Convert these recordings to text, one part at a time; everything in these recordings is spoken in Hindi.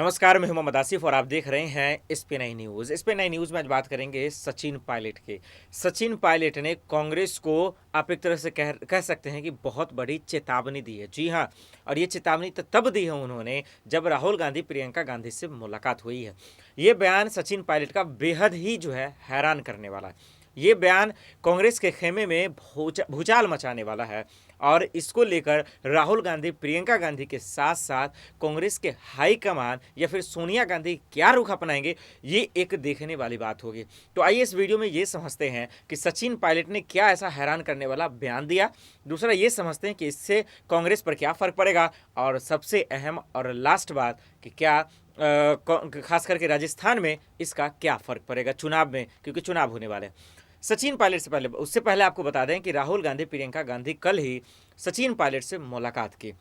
नमस्कार, मैं हूं मोहम्मद आसिफ और आप देख रहे हैं एसपी9 न्यूज़। एसपी9 न्यूज़ में आज बात करेंगे सचिन पायलट की। सचिन पायलट ने कांग्रेस को आप एक तरह से कह सकते हैं कि बहुत बड़ी चेतावनी दी है। जी हाँ, और ये चेतावनी तो तब दी है उन्होंने जब राहुल गांधी प्रियंका गांधी से मुलाकात हुई है। ये बयान सचिन पायलट का बेहद ही जो है हैरान करने वाला है। ये बयान कांग्रेस के खेमे में भूचाल मचाने वाला है और इसको लेकर राहुल गांधी प्रियंका गांधी के साथ साथ कांग्रेस के हाईकमान या फिर सोनिया गांधी क्या रुख अपनाएंगे, ये एक देखने वाली बात होगी। तो आइए इस वीडियो में ये समझते हैं कि सचिन पायलट ने क्या ऐसा हैरान करने वाला बयान दिया। दूसरा ये समझते हैं कि इससे कांग्रेस पर क्या फ़र्क पड़ेगा और सबसे अहम और लास्ट बात कि क्या खास करके राजस्थान में इसका क्या फ़र्क पड़ेगा चुनाव में, क्योंकि चुनाव होने वाले हैं। सचिन पायलट से पहले उससे पहले आपको बता दें कि राहुल गांधी प्रियंका गांधी कल ही सचिन पायलट से मुलाकात की,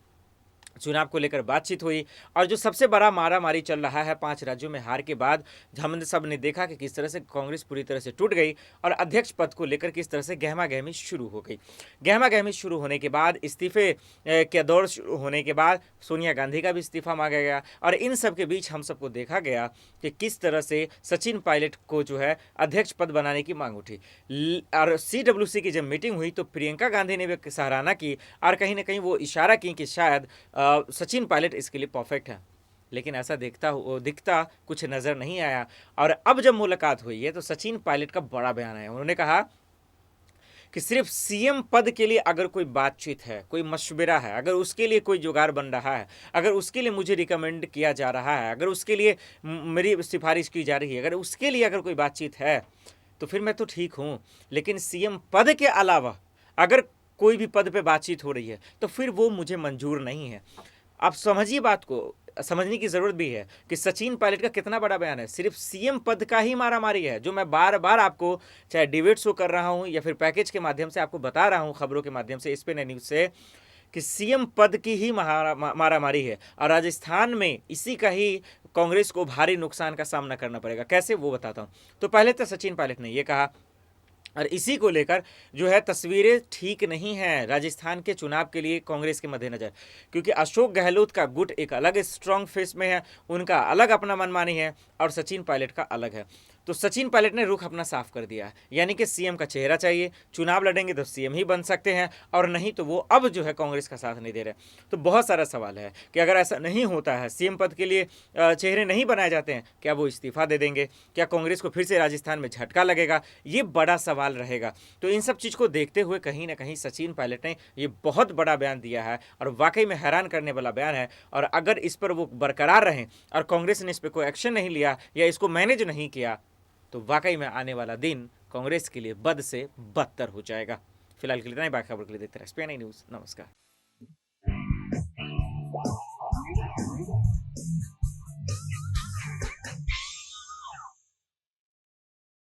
चुनाव को लेकर बातचीत हुई और जो सबसे बड़ा मारामारी चल रहा है 5 राज्यों में हार के बाद, हम सब ने देखा कि किस तरह से कांग्रेस पूरी तरह से टूट गई और अध्यक्ष पद को लेकर किस तरह से गहमा गहमी शुरू हो गई। गहमा गहमी शुरू होने के बाद इस्तीफे के दौर शुरू होने के बाद सोनिया गांधी का भी इस्तीफा मांगा गया और इन सब के बीच हम सबको देखा गया कि किस तरह से सचिन पायलट को जो है अध्यक्ष पद बनाने की मांग उठी। और CWC की जब मीटिंग हुई तो प्रियंका गांधी ने भी सराहना की और कहीं ना कहीं वो इशारा की कि शायद सचिन पायलट इसके लिए परफेक्ट है, लेकिन ऐसा दिखता कुछ नज़र नहीं आया। और अब जब मुलाकात हुई है तो सचिन पायलट का बड़ा बयान आया। उन्होंने कहा कि सिर्फ CM पद के लिए अगर कोई बातचीत है, कोई मशवरा है, अगर उसके लिए कोई जुगाड़ बन रहा है, अगर उसके लिए मुझे रिकमेंड किया जा रहा है, अगर उसके लिए मेरी सिफारिश की जा रही है, अगर उसके लिए अगर कोई बातचीत है तो फिर मैं तो ठीक हूँ, लेकिन CM पद के अलावा अगर कोई भी पद पे बातचीत हो रही है तो फिर वो मुझे मंजूर नहीं है। आप समझिए, बात को समझने की ज़रूरत भी है कि सचिन पायलट का कितना बड़ा बयान है। सिर्फ CM पद का ही मारामारी है, जो मैं बार बार आपको चाहे डिबेट शो कर रहा हूँ या फिर पैकेज के माध्यम से आपको बता रहा हूँ, खबरों के माध्यम से एसपी9 न्यूज़ से, कि CM पद की ही मारामारी है और राजस्थान में इसी का ही कांग्रेस को भारी नुकसान का सामना करना पड़ेगा। कैसे, वो बताता हूँ। तो पहले तो सचिन पायलट ने ये कहा और इसी को लेकर जो है तस्वीरें ठीक नहीं हैं राजस्थान के चुनाव के लिए कांग्रेस के मद्देनज़र, क्योंकि अशोक गहलोत का गुट एक अलग स्ट्रॉन्ग फेस में है, उनका अलग अपना मनमानी है और सचिन पायलट का अलग है। तो सचिन पायलट ने रुख अपना साफ कर दिया है, यानी कि CM का चेहरा चाहिए, चुनाव लड़ेंगे तो CM ही बन सकते हैं और नहीं तो वो अब जो है कांग्रेस का साथ नहीं दे रहे। तो बहुत सारा सवाल है कि अगर ऐसा नहीं होता है, CM पद के लिए चेहरे नहीं बनाए जाते हैं, क्या वो इस्तीफा दे देंगे? क्या कांग्रेस को फिर से राजस्थान में झटका लगेगा? ये बड़ा सवाल रहेगा। तो इन सब चीज़ को देखते हुए कहीं ना कहीं सचिन पायलट ने ये बहुत बड़ा बयान दिया है और वाकई में हैरान करने वाला बयान है। और अगर इस पर वो बरकरार रहें और कांग्रेस ने इस पर कोई एक्शन नहीं लिया या इसको मैनेज नहीं किया तो वाकई में आने वाला दिन कांग्रेस के लिए बद से बदतर हो जाएगा। फिलहाल के लिए इतना ही, बाकी खबर के लिए देखते रहे एसपी9 न्यूज़। नमस्कार।